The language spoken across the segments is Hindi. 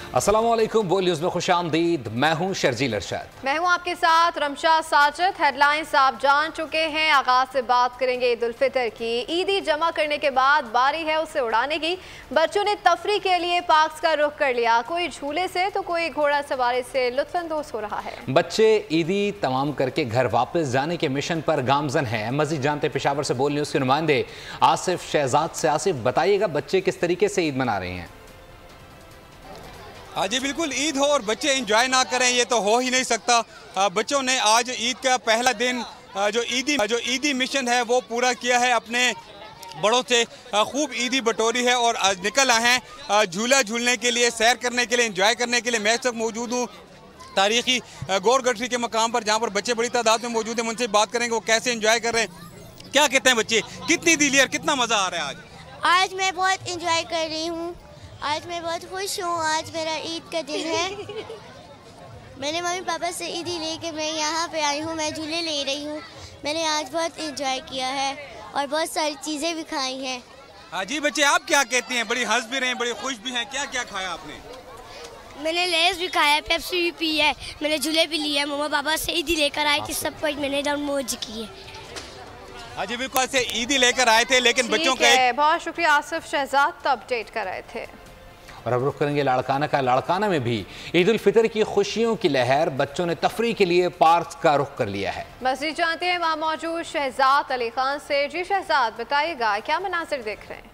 अस्सलामुअलैकुम, बोल न्यूज़ में खुशामदीद। मैं हूं शर्जील अरशद। मैं हूं आपके साथ रमशा साजिद। हेडलाइंस आप जान चुके हैं। आगाज से बात करेंगे ईद उल फितर की। ईदी जमा करने के बाद बारी है उसे उड़ाने की। बच्चों ने तफरी के लिए पार्क्स का रुख कर लिया। कोई झूले से तो कोई घोड़ा सवारी से लुत्फानंदोज हो रहा है। बच्चे ईदी तमाम करके घर वापस जाने के मिशन पर गामजन हैं। मजीद जानते पेशावर से बोल न्यूज़ के नुमाइंदे आसिफ शहजाद से। आसिफ, बताइएगा बच्चे किस तरीके से ईद मना रहे हैं? हाँ जी, बिल्कुल। ईद हो और बच्चे एंजॉय ना करें ये तो हो ही नहीं सकता। बच्चों ने आज ईद का पहला दिन जो ईदी मिशन है वो पूरा किया है। अपने बड़ों से खूब ईदी बटोरी है और निकल आए हैं झूला झूलने के लिए, सैर करने के लिए, एंजॉय करने के लिए। मैं इस वक्त मौजूद हूँ तारीखी गौर गठरी के मकाम पर, जहाँ पर बच्चे बड़ी तादाद में मौजूद हैं। उनसे बात करेंगे वो कैसे एंजॉय कर रहे हैं, क्या कहते हैं बच्चे, कितनी ईदी और कितना मज़ा आ रहा है आज मैं बहुत एंजॉय कर रही हूँ। आज मैं बहुत खुश हूँ। आज मेरा ईद का दिन है। मैंने मम्मी पापा से ईदी लेके मैं यहाँ पे आई हूँ। मैं झूले ले रही हूँ। मैंने आज बहुत एंजॉय किया है और बहुत सारी चीज़ें भी खाई हैं। हाँ जी बच्चे, आप क्या कहती हैं? बड़ी हंस भी रहे हैं, बड़ी खुश भी हैं। क्या क्या खाया आपने? मैंने लेस भी खाया, पेप्सी भी पी है, मैंने झूले भी लिए। मम्मा पापा से ईदी लेकर आए थे, सब कुछ मैंने डाउन मौज की है। हाँ जी, बिल्कुल से ईदी लेकर आए थे, लेकिन बच्चों का बहुत शुक्रिया आसिफ शहजाद, तो अपडेट कर रहे थे। और अब रुख करेंगे लाड़काना का। लाड़काना में भी ईद उल फितर की खुशियों की लहर। बच्चों ने तफरी के लिए पार्क का रुख कर लिया है। मज़ीद जानते हैं वहाँ मौजूद शहजाद अली खान से। जी शहजाद, बताइएगा क्या मनासिर देख रहे हैं?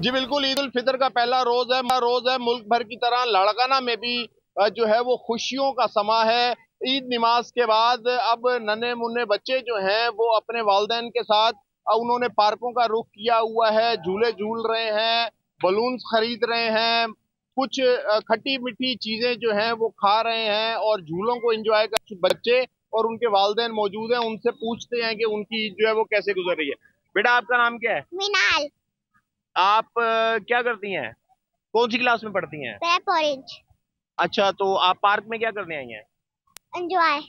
जी बिल्कुल, ईद उल फितर का पहला रोज है। मुल्क भर की तरह लाड़काना में भी जो है वो खुशियों का समा है। ईद नमाज के बाद अब नन्हे मुन्ने बच्चे जो हैं वो अपने वालिदैन के साथ उन्होंने पार्कों का रुख किया हुआ है। झूले झूल रहे हैं, बलून्स खरीद रहे हैं, कुछ खट्टी मीठी चीजें जो हैं वो खा रहे हैं और झूलों को एंजॉय कर बच्चे और उनके वालिदैन मौजूद हैं। उनसे पूछते हैं कि उनकी ईद जो है वो कैसे गुजर रही है। बेटा, आपका नाम क्या है? मिनाल। आप क्या करती हैं? कौन सी क्लास में पढ़ती हैं? ऑरेंज। अच्छा, तो आप पार्क में क्या करने आई हैं? एंजॉय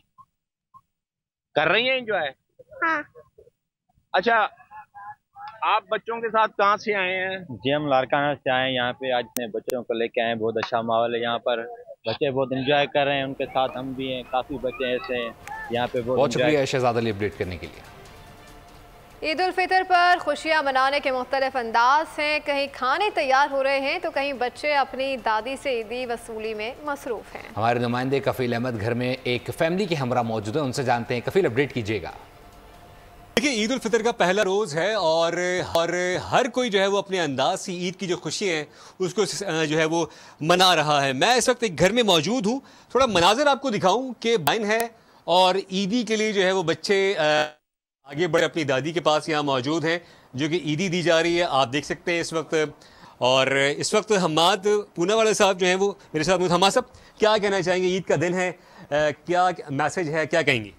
कर रही हैं एंजॉय? हाँ। अच्छा, आप बच्चों के साथ कहाँ से आए हैं? जी, हम लाड़काना से आए हैं। यहाँ पे आज अपने बच्चों को लेके आए हैं। बहुत अच्छा माहौल है यहाँ पर। बच्चे बहुत एंजॉय कर रहे हैं, उनके साथ हम भी हैं। काफ़ी बच्चे ऐसे हैं यहाँ पे। बहुत शुक्रिया शहजाद अली अपडेट करने के लिए। ईद उल फितर पर खुशियां मनाने के मुख्तलिफ अंदाज हैं। कहीं खाने तैयार हो रहे हैं तो कहीं बच्चे अपनी दादी से ईदी वसूली में मसरूफ हैं। हमारे नुमाइंदे कफील अहमद घर में एक फैमिली के हमरा मौजूद है, उनसे जानते हैं। कफील, अपडेट कीजिएगा। देखिए, ईद उल फितर का पहला रोज़ है और हर कोई जो है वो अपने अंदाज से ईद की जो खुशी है उसको जो है वो मना रहा है। मैं इस वक्त एक घर में मौजूद हूँ। थोड़ा मनाजर आपको दिखाऊं कि बाइन है और ईदी के लिए जो है वो बच्चे आगे बढ़े अपनी दादी के पास यहाँ मौजूद हैं, जो कि ईदी दी जा रही है। आप देख सकते हैं इस वक्त। और इस वक्त हमाद पूनावाला साहब जो हैं वो मेरे साथ मौजूद। हमाद साहब, क्या कहना चाहेंगे? ईद का दिन है, क्या मैसेज है, क्या कहेंगे?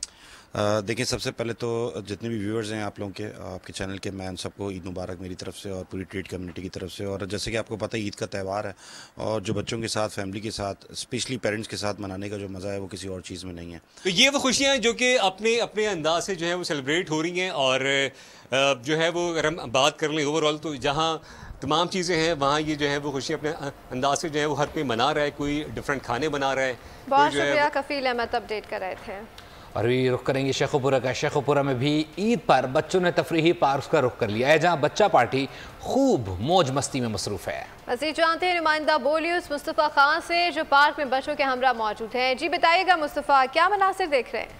देखिए, सबसे पहले तो जितने भी व्यूअर्स हैं आप लोगों के, आपके चैनल के, मैं उन सबको ईद मुबारक मेरी तरफ से और पूरी ट्रेड कम्युनिटी की तरफ से। और जैसे कि आपको पता है ईद का त्यौहार है और जो बच्चों के साथ, फैमिली के साथ, स्पेशली पेरेंट्स के साथ मनाने का जो मज़ा है वो किसी और चीज़ में नहीं है। तो ये वो खुशियाँ हैं जो कि अपने अपने अंदाज से जो है वो सेलिब्रेट हो रही हैं। और जो है वो अगर हम बात कर लें ओवरऑल तो जहाँ तमाम चीज़ें हैं वहाँ ये जो है वो खुशी अपने अंदाज से जो है वो हर कोई मना रहा है। कोई डिफरेंट खाने बना रहा है। बहुत शुक्रिया कफील अहमद, अपडेट कर रहे थे। और भी रुख करेंगे शेखुपुरा का। शेखुपुरा में भी ईद पर बच्चों ने तफरीही पार्क का रुख कर लिया है, जहां बच्चा पार्टी खूब मौज मस्ती में मसरूफ है। मज़ीद जानते हैं नुमाइंदा बोलियूज मुस्तफ़ा खान से, जो पार्क में बच्चों के हमरा मौजूद हैं। जी बताइएगा मुस्तफ़ा, क्या मनासिर देख रहे हैं?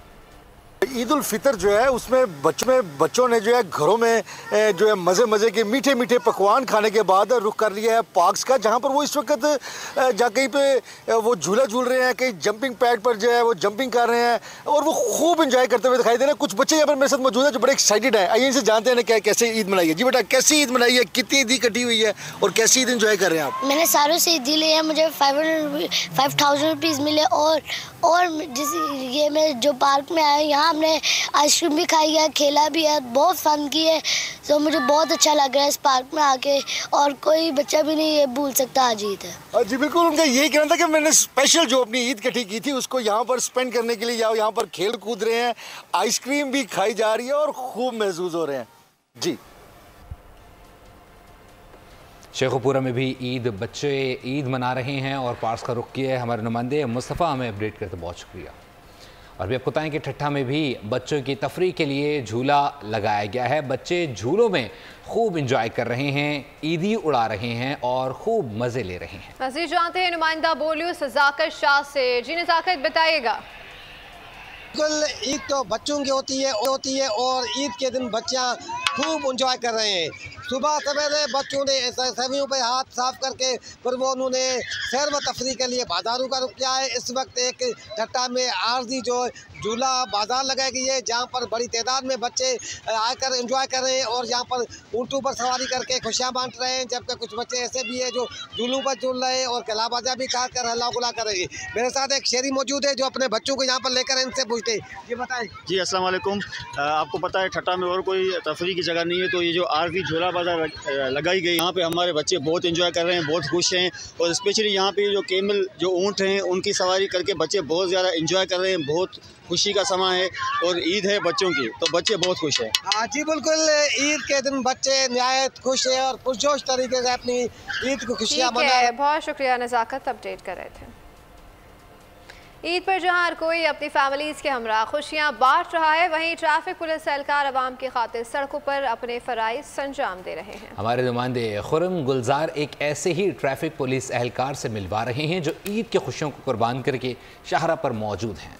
ईद उल फितर जो है उसमें बच्चों ने जो है घरों में जो है मज़े के मीठे मीठे पकवान खाने के बाद रुख कर लिया है पार्क्स का, जहां पर वो इस वक्त जा कहीं पे वो झूला झूल रहे हैं, कहीं जंपिंग पैड पर जो है वो जंपिंग कर रहे हैं और वो खूब एंजॉय करते हुए दिखाई दे रहे हैं। कुछ बच्चे यहाँ पर मेरे साथ मौजूद हैं जो बड़े एक्साइटेड हैं। आइए इनसे जानते हैं क्या कैसे ईद मनाई है। जी बेटा, कैसी ईद मनाई है, कितनी ईद कटी हुई है और कैसी ईद एंजॉय कर रहे हैं आप? मैंने सारों से ईदी ली है। मुझे 5000 रुपीज़ मिले और जिस ये मैं जो पार्क में आया यहाँ हमने आइसक्रीम भी खाई है, खेला भी है, बहुत फन की है। तो मुझे बहुत अच्छा लग रहा है इस पार्क में आके और कोई बच्चा भी नहीं ये भूल सकता आज ईद है। जी बिल्कुल, उनका यही कहना था कि मैंने स्पेशल जो अपनी ईद इकट्ठी की थी उसको यहाँ पर स्पेंड करने के लिए यहाँ पर खेल कूद रहे हैं, आइसक्रीम भी खाई जा रही है और खूब महसूस हो रहे हैं। जी शेखुपुरा में भी बच्चे ईद मना रहे हैं और पार्क्स का रुख किया है हमारे नुमाइंदे मुस्तफ़ा। हमें अपडेट करते बहुत शुक्रिया। और भी आपको बताएं कि ठट्ठा में भी बच्चों की तफरीह के लिए झूला लगाया गया है। बच्चे झूलों में खूब इंजॉय कर रहे हैं, ईदी उड़ा रहे हैं और खूब मज़े ले रहे हैं। मज़ीद जानते हैं नुमाइंदा बोलियो नज़ाकत शाह से। जी नज़ाकत, बताइएगा। बिल्कुल, ईद तो बच्चों की होती है और ईद के दिन बच्चियाँ खूब इंजॉय कर रहे हैं। सुबह सवेरे बच्चों ने सभी पे हाथ साफ करके फिर वो उन्होंने सैर व तफरीह के लिए बाजारों का रुख किया है। इस वक्त एक ठट्ठा में आरजी जो झूला बाजार लगाई गई है, जहाँ पर बड़ी तादाद में बच्चे आकर एंजॉय कर रहे हैं और यहाँ पर ऊँटों पर सवारी करके खुशियाँ बांट रहे हैं। जबकि कुछ बच्चे ऐसे भी हैं जो झूलों पर झूल रहे हैं और कला बाजा भी खा कर हल्ला गुला कर रहे हैं। मेरे साथ एक शहरी मौजूद है जो अपने बच्चों को यहाँ पर लेकर इनसे पूछते हैं। जी बताएं। जी अस्सलाम वालेकुम। आपको पता है ठट्ठा में और कोई तफरीह की जगह नहीं है, तो ये जो आरजी झूला बाजार लगाई गई, यहाँ पे हमारे बच्चे बहुत एंजॉय कर रहे हैं, बहुत खुश हैं। और स्पेशली यहाँ पे जो केमल जो ऊँट हैं उनकी सवारी करके बच्चे बहुत ज़्यादा एंजॉय कर रहे हैं। बहुत खुशी का समय है और ईद है बच्चों की, तो बच्चे बहुत खुश हैं। हाँ जी बिल्कुल, ईद के दिन बच्चे नहायत खुश हैं और पुरजोश तरीके से अपनी ईद को खुशियाँ मना रहे हैं। बहुत शुक्रिया नज़ाकत, अपडेट कर रहे थे। ईद पर जहां हर कोई अपनी फैमिलीज़ के हमरा खुशियां बांट रहा है, वहीं ट्रैफिक पुलिस एहलकार अवाम की खातिर सड़कों पर अपने फ़राइज़ संजाम दे रहे हैं। हमारे नुमाइंदे खुरम गुलजार एक ऐसे ही ट्रैफिक पुलिस एहलकार से मिलवा रहे हैं जो ईद की खुशियों को कुर्बान करके शाहरा पर मौजूद हैं।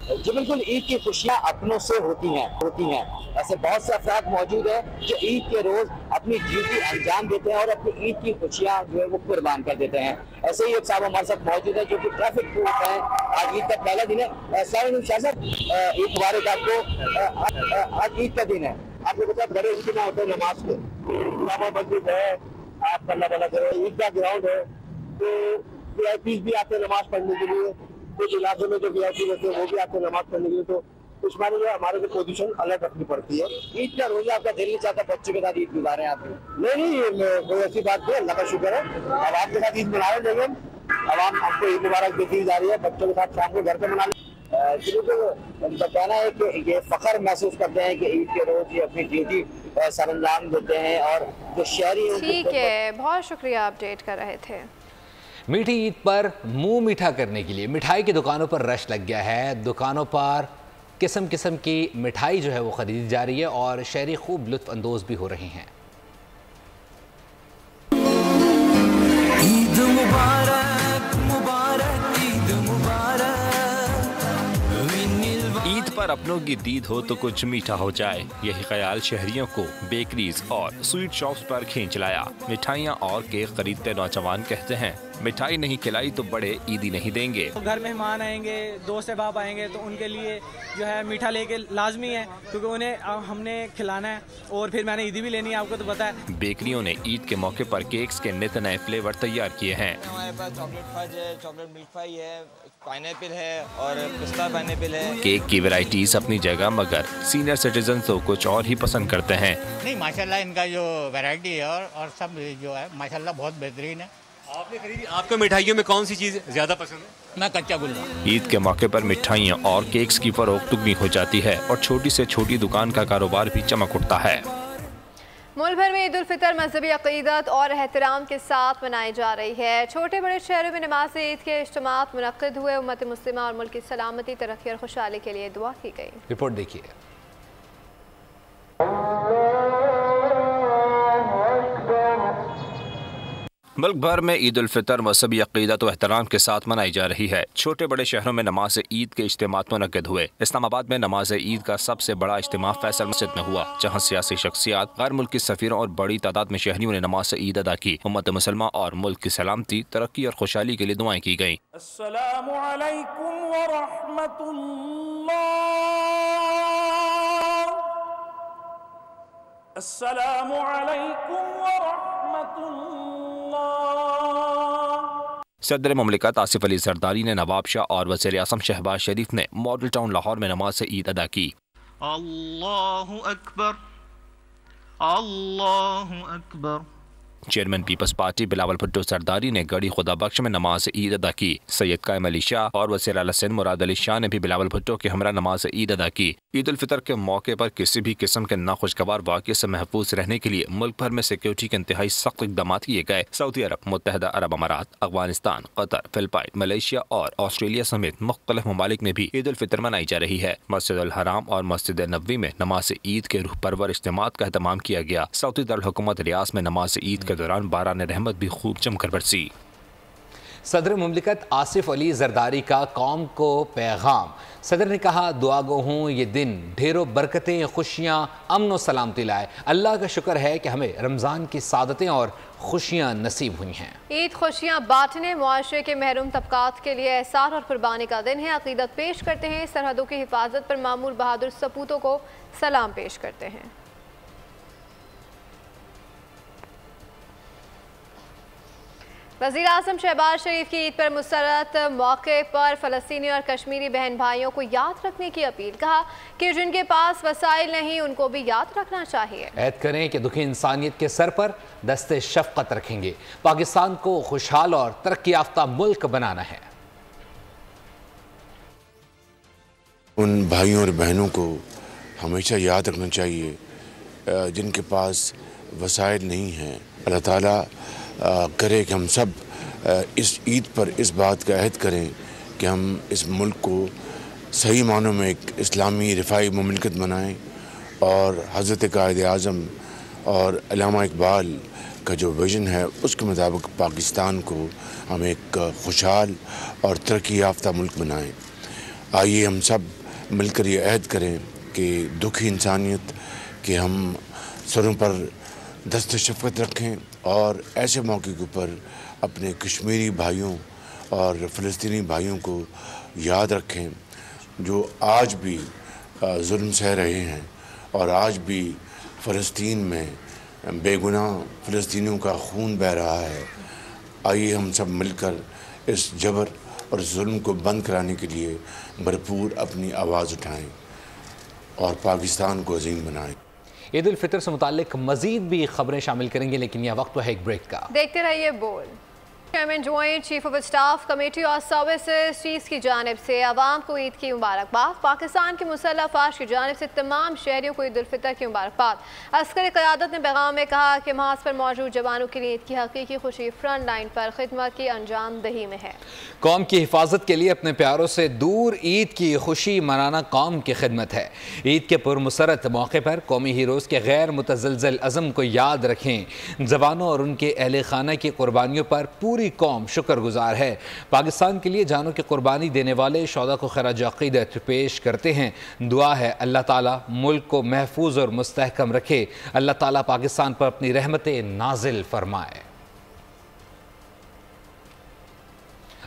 जी बिल्कुल, ईद की खुशियाँ अपनों से होती हैं। ऐसे बहुत से अफराद मौजूद हैं जो ईद के रोज़ अपनी ड्यूटी अंजाम देते हैं और अपनी ईद की खुशियाँ जो है वो कुर्बान कर देते हैं। ऐसे ही एक साहब हमारे साथ मौजूद है जो कि ट्रैफिक पुलिस है। आज ईद का पहला दिन है। साहब, ईद मुबारक आपको। आज ईद का दिन है, आपको पता बड़े इतना होते हैं नमाज के मस्जिद है, आप अल्लाह वाला करें, ईद का ग्राउंड है, तो VIP भी आते हैं नमाज पढ़ने के लिए। कुछ इलाके में जो VIP रहते हैं वो भी आते हैं नमाज पढ़ने के लिए, तो कुछ माने जो हमारे को पोजीशन अलग रखनी पड़ती है। ईद का रोजा आपका दिल नहीं चाहता बच्चों के साथ ईद गुजारें आप? नहीं, कोई ऐसी बात नहीं, अल्लाह का शुक्र है। अब आपके साथ ईद मना रहे, लेकिन अब आपको ईद मुबारक देती जा रही है, बच्चों के साथ शाम को घर पे मना लें। उनका कहना है कि ये फख्र महसूस करते हैं कि ईद के रोज ये अपनी ड्यूटी सरअंजाम देते हैं और जो शहरी। ठीक है, बहुत शुक्रिया, अपडेट कर रहे थे। मीठी ईद पर मुंह मीठा करने के लिए मिठाई की दुकानों पर रश लग गया है। दुकानों पर किस्म किस्म की मिठाई जो है वो खरीदी जा रही है और शहरी खूब लुत्फ अंदोज भी हो रहे हैं। ईद मुबारक, मुबारक, ईद मुबारक। ईद पर अपनों की दीद हो तो कुछ मीठा हो जाए, यही ख्याल शहरियों को बेकरीज और स्वीट शॉप्स पर खींच लाया। मिठाइयाँ और केक खरीदते नौजवान कहते हैं मिठाई नहीं खिलाई तो बड़े ईदी नहीं देंगे। तो घर मेहमान आएंगे, दोस्त अहबाब आएंगे तो उनके लिए जो है मीठा लेके लाजमी है, क्योंकि उन्हें हमने खिलाना है और फिर मैंने ईदी भी लेनी है, आपको तो पता है। बेकरियों ने ईद के मौके पर केक्स के नित नए फ्लेवर तैयार किए हैं। हमारे पास चॉकलेट फज है, चॉकलेट मीट पाई है, पाइनएप्पल है और पिस्ता पाइनएप्पल है। केक की वैरायटीज अपनी जगह, मगर सीनियर सिटीजन तो कुछ और ही पसंद करते हैं। नहीं माशाल्लाह इनका जो वैरायटी है और सब जो है माशाल्लाह बहुत बेहतरीन है। आपने खरीदी, आपको मिठाइयों में कौन सी चीज़ ज़्यादा पसंद है? मैं कच्चा गुल्ला। ईद के मौके पर मिठाइयाँ और केक्स की फरोख्त दुगनी हो जाती है और छोटी से छोटी दुकान का कारोबार भी चमक उठता है। मुल्क भर में ईद उल फितर मजहबी अक़ीदत और एहतराम के साथ मनाई जा रही है। छोटे बड़े शहरों में नमाज ईद के इज्तिमात मुनक्किद हुए। उम्मत मुस्लिमा और मुल्क की सलामती, तरक्की और खुशहाली के लिए दुआ की गई। रिपोर्ट देखिए। मुल्क भर में ईद उल फितर मजहबी अक़ीदत और एहतराम के साथ मनाई जा रही है। छोटे बड़े शहरों में नमाज ईद के इज्तिमात मुनक्किद हुए। इस्लामाबाद में नमाज ईद का सबसे बड़ा इज्तिमा फैसल मस्जिद में हुआ, जहाँ सियासी शख्सियात, गैर मुल्की सफ़ीरों और बड़ी तादाद में शहरियों ने नमाज ईद अदा की। उम्मत मुसलमा और मुल्क की सलामती, तरक्की और खुशहाली के लिए दुआएं की गयी। अस्सलामु अलैकुम व रहमतुल्लाह, अस्सलामु अलैकुम व रहमतुल्लाह। सदर मुमलिकत आसिफ अली जरदारी ने नवाब शाह और वज़ीर आज़म शहबाज शरीफ ने मॉडल टाउन लाहौर में नमाज से ईद अदा की। अल्लाहु अकबर, अल्लाहु अकबर, chairman People's Party Bilawal Bhutto Zardari ने गढ़ी खुदा बख्श में नमाज ईद अदा की। सैयद कायम अली शाह और वज़ीर आला सिंध मुराद अली शाह ने भी बिलावल भुट्टो के हमरा नमाज ईद अदा की। ईद उल फितर के मौके पर किसी भी किस्म के नाखुशगवार वाक़े से महफूज रहने के लिए मुल्क भर में सिक्योरिटी के इंतहाई सख्त इक़दाम किए गए। सऊदी अरब, मुत्तहदा अरब अमारात, अफगानिस्तान, कतर, फिलिपाइन, मलेशिया और ऑस्ट्रेलिया समेत मुख्तलिफ ममालिक में भी ईद उल फितर मनाई जा रही है। मस्जिद अल हराम और मस्जिद नबवी में नमाज ईद के रूह परवर इज्तिमात का एहतमाम किया गया। सऊदी दारुल हुकूमत रियाद में नमाज ईद के दौरान बारान रहमत भी खूब जमकर बरसी। सदर मुमलिकत आसिफ अली जरदारी का कौम को पैगाम। सदर ने कहा, दुआ गो हूँ ये दिन ढेरों बरकतें, खुशियाँ, अमन व सलामती लाए। अल्लाह का शुक्र है कि हमें रमज़ान की सादतें और खुशियाँ नसीब हुई हैं। ईद खुशियाँ बांटने, मुआशरे के महरूम तबकात के लिए एहसान और कुर्बानी का दिन है। अकीदत पेश करते हैं, सरहदों की हिफाजत पर मामूर बहादुर सपूतों को सलाम पेश करते हैं। वज़ीर आज़म शहबाज शरीफ की ईद पर मुसरत मौके पर फ़लस्तीनी और कश्मीरी बहन भाइयों को याद रखने की अपील। कहा कि जिनके पास वसाइल नहीं उनको भी याद रखना चाहिए। ऐद करें कि दुखी इंसानियत के सर पर दस्ते शफ़क़त रखेंगे। पाकिस्तान को खुशहाल और तरक्की याफ्ता मुल्क बनाना है। उन भाइयों और बहनों को हमेशा याद रखना चाहिए जिनके पास वसाइल नहीं हैं। अल्लाह ताला करे कि हम सब इस ईद पर इस बात का अहद करें कि हम इस मुल्क को सही मानों में एक इस्लामी रिफाई मुमलिकत बनाएं और हज़रत कायद आज़म और अल्लामा इकबाल का जो विज़न है उसके मुताबिक पाकिस्तान को हम एक खुशहाल और तरक्की याफ्ता मुल्क बनाएं। आइए हम सब मिलकर ये अहद करें कि दुखी इंसानियत के हम सरों पर दस्ते शफ़क़त रखें और ऐसे मौके के ऊपर अपने कश्मीरी भाइयों और फ़लस्तीनी भाइयों को याद रखें जो आज भी जुल्म सह रहे हैं और आज भी फ़लस्तीन में बेगुनाह फ़लस्तीनियों का खून बह रहा है। आइए हम सब मिलकर इस जबर और जुल्म को बंद कराने के लिए भरपूर अपनी आवाज़ उठाएं और पाकिस्तान को अजीम बनाएं। ईद उल फितर से मुताल्लिक मजीद भी खबरें शामिल करेंगे, लेकिन यह वक्त है एक ब्रेक का। देखते रहिए बोल। Chairman joint chief of staff committee और सर्विसेज चीफ की जानिब से आवाम को ईद की मुबारकबाद। पाकिस्तान के मुसल्लह अफवाज की जानिब से तमाम शहरियों को ईद उल फितर की मुबारकबाद। अस्करी क़यादत ने पैगाम में कहा कि महाज पर मौजूद जवानों के लिए ईद की हकीकी खुशी फ्रंट लाइन पर खिदमत की अंजाम दही में है। कौम की हिफाजत के लिए अपने प्यारों से दूर ईद की खुशी मनाना कौम की खिदमत है। ईद के पुरमसरत मौके पर कौमी हीरोज़ के गैर मुतज़लज़ल अज़म को याद रखें। जवानों और उनके अहले खाना की कुर्बानियों पर पूरी कौम शुक्रगुजार है। पाकिस्तान के लिए जानों की कुर्बानी देने वाले शौदा को खराज अक़ीदत पेश करते हैं। दुआ है अल्लाह ताला मुल्क को महफूज और मुस्तहकम रखे। अल्लाह ताला पाकिस्तान पर अपनी रहमतें नाजिल फरमाए।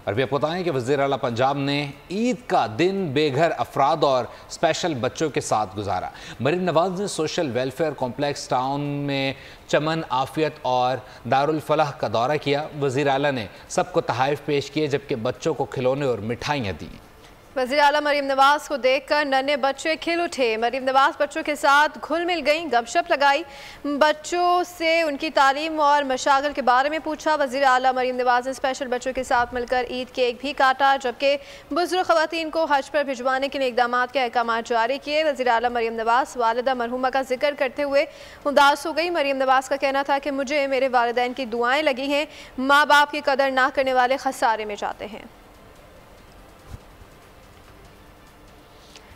और भी आपको बताएं कि वज़ीर आला पंजाब ने ईद का दिन बेघर अफराद और स्पेशल बच्चों के साथ गुजारा। मरीम नवाज ने सोशल वेलफेयर कॉम्प्लेक्स टाउन में चमन, आफियत और दारुल फलाह का दौरा किया। वज़ीर आला ने सबको तहाइफ पेश किए जबकि बच्चों को खिलौने और मिठाइयाँ दी। वज़ीर आला मरीम नवाज को देखकर नन्हे बच्चे खिल उठे। मरीम नवाज बच्चों के साथ घुल मिल गईं, गपशप लगाई, बच्चों से उनकी तालीम और मशागल के बारे में पूछा। वज़ीर आला मरीम नवाज ने स्पेशल बच्चों के साथ मिलकर ईद केक भी काटा जबकि बुजुर्ग ख़वातीन को हज पर भिजवाने के लिए इक़दाम के अहकाम जारी किए। वज़ीर आला मरीम नवाज वालिदा मरहुमा का जिक्र करते हुए उदास हो गई। मरीम नवाज का कहना था कि मुझे मेरे वालिदैन की दुआएँ लगी हैं। माँ बाप की कदर ना करने वाले खसारे में जाते हैं।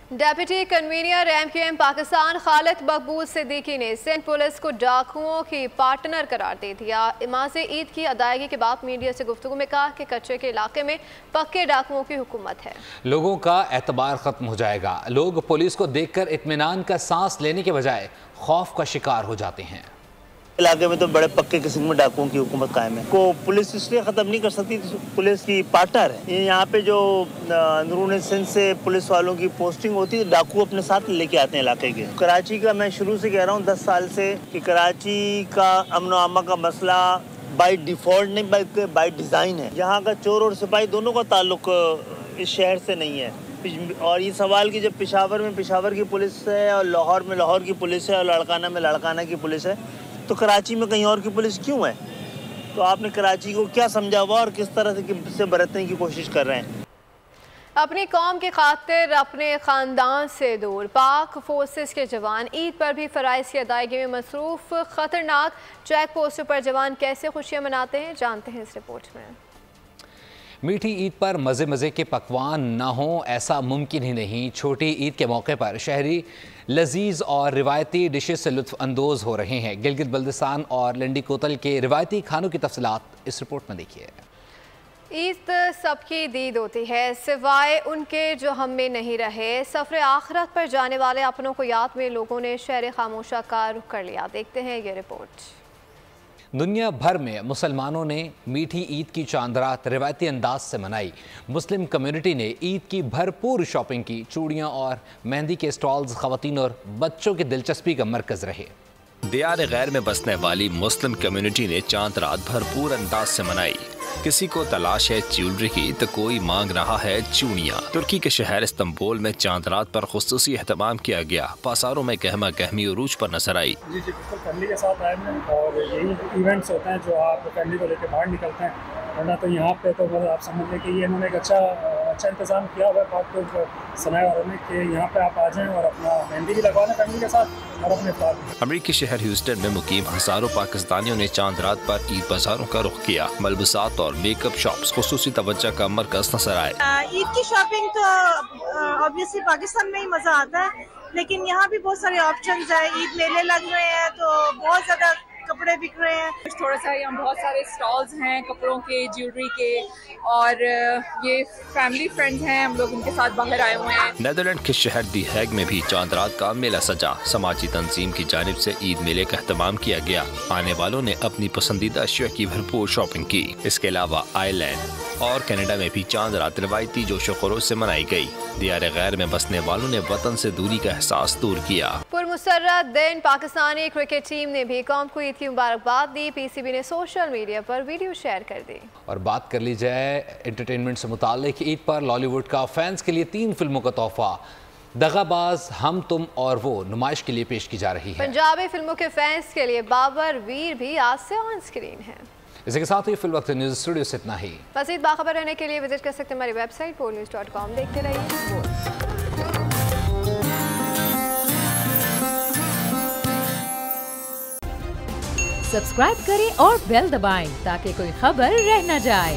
Deputy convener MQM Pakistan Khalid मकबूल सिद्दीकी ने सिंध पुलिस को डाकुओं की पार्टनर करार दे दिया। नमाज़ ईद की अदायगी के बाद मीडिया से गुफ्तगू में कहा कि कच्चे के इलाके में पक्के डाकुओं की हुकूमत है। लोगों का एतबार खत्म हो जाएगा। लोग पुलिस को देखकर इत्मीनान का सांस लेने के बजाय खौफ का शिकार हो जाते हैं। इलाके में तो बड़े पक्के किस्म में डाकुओं की हुकूमत कायम है। को पुलिस इसलिए ख़त्म नहीं कर सकती, पुलिस की पार्टनर है। यहाँ पे जो अंदरून सिंध से पुलिस वालों की पोस्टिंग होती है, डाकू अपने साथ लेके आते हैं इलाके के। कराची का मैं शुरू से कह रहा हूँ 10 साल से कि कराची का अमन व अमा का मसला बाई डिफ़ॉल्ट नहीं बल्कि बाई डिज़ाइन है। यहाँ का चोर और सिपाही दोनों का ताल्लुक इस शहर से नहीं है। और ये सवाल कि जब पेशावर में पेशावर की पुलिस है और लाहौर में लाहौर की पुलिस है और लाड़काना में लाड़काना की पुलिस है, तो कराची में कहीं और की पुलिस क्यों है? तो आपने कराची को क्या समझा हुआ और किस तरह से बरतने की कोशिश कर रहे हैं? अपनी कौम की खातिर अपने ख़ानदान से दूर पाक फोर्सेस के जवान ईद पर भी फ़राइज़ की अदायगी में मसरूफ़। ख़तरनाक चेक पोस्टों पर जवान कैसे खुशियाँ मनाते हैं, जानते हैं इस रिपोर्ट में। मीठी ईद पर मज़े मज़े के पकवान ना हों ऐसा मुमकिन ही नहीं। छोटी ईद के मौके पर शहरी लजीज और रिवायती डिशेस से लुत्फ़ अंदोज़ हो रहे हैं। गिलगित बल्दिस्तान और लंडी कोतल के रिवायती खानों की तफसीलात इस रिपोर्ट में देखिए। ईद सबकी दीद होती है, सिवाय उनके जो हम में नहीं रहे। सफ़र आखिरत पर जाने वाले अपनों को याद में लोगों ने शहर खामोशा का रुख कर लिया। देखते हैं ये रिपोर्ट। दुनिया भर में मुसलमानों ने मीठी ईद की चांद रात रिवायती अंदाज से मनाई। मुस्लिम कम्युनिटी ने ईद की भरपूर शॉपिंग की। चूड़ियाँ और मेहंदी के स्टॉल्स ख़वातीन और बच्चों की दिलचस्पी का मरकज़ रहे। दियार गैर में बसने वाली मुस्लिम कम्युनिटी ने चांद रात भरपूर अंदाज से मनाई। किसी को तलाश है ज्वेलरी की तो कोई मांग रहा है चूड़ियाँ। तुर्की के शहर इस्तांबुल में चांद रात पर खुसूसी एहतमाम किया गया। बाजारों में गहमा गहमी उरूज पर नजर आई। जी फैमिली के साथ आए हैं और यही इवेंट्स होते हैं जो आप फैमिली को लेकर बाहर निकलते हैं, वरना तो यहाँ पे तो बस आप समझ लें कि ये इन्होंने एक अच्छा इंतजाम किया हुआ है पाक सनाए वालों ने कि यहाँ पे आप आ जाएं और अपना मेहंदी भी लगवा लें फैमिली के साथ और अपने साथ। अमरीकी शहर ह्यूस्टन में मुकीम हजारों पाकिस्तानियों ने चांद रात पर ईद बाजारों का रुख किया। मलबूसात और मेकअप शॉप्स खुसूसी तवज्जो का मरकज नजर आए। ईद की शॉपिंग तो ऑब्वियसली पाकिस्तान में ही मजा आता है, लेकिन यहाँ भी बहुत सारे ऑप्शंस है। ईद मेले लग रहे हैं तो बहुत ज्यादा कपड़े बिक रहे हैं। थोड़ा सा यहाँ बहुत सारे स्टॉल्स हैं कपड़ों के, ज्वेलरी के, और ये फैमिली फ्रेंड्स हैं, हम लोग उनके साथ बाहर आए हुए हैं। नेदरलैंड के शहर दी हैग में भी चांद रात का मेला सजा। समाजी तंजीम की जानिब से ईद मेले का एहतमाम किया गया। आने वालों ने अपनी पसंदीदा अशिया की भरपूर शॉपिंग की। इसके अलावा आयरलैंड और कनाडा में भी चांद रात रिवायती जोशो खरोश से मनाई गई। दियार गैर में बसने वालों ने वतन से दूरी का एहसास दूर किया। पुरमुसर्रत दिन पाकिस्तानी क्रिकेट टीम ने भी कौम को ईद की मुबारकबाद दी। पीसीबी ने सोशल मीडिया पर वीडियो शेयर कर दी। और बात कर ली जाए एंटरटेनमेंट से मुताल्लिक, ईद पर लॉलीवुड का फैंस के लिए 3 फिल्मों का तोहफा दगाबाज, हम तुम और वो नुमाइश के लिए पेश की जा रही है। पंजाबी फिल्मों के फैंस के लिए बाबर वीर भी आज से ऑन स्क्रीन है। इसी के साथ ही फिल वक्त न्यूज़ स्टूडियो से इतना ही। मज़ीद बाखबर रहने के लिए विजिट कर सकते हैं हमारी वेबसाइट poolnews.com। देखते रहिए। सब्सक्राइब करें और बेल दबाएं ताकि कोई खबर रह न जाए।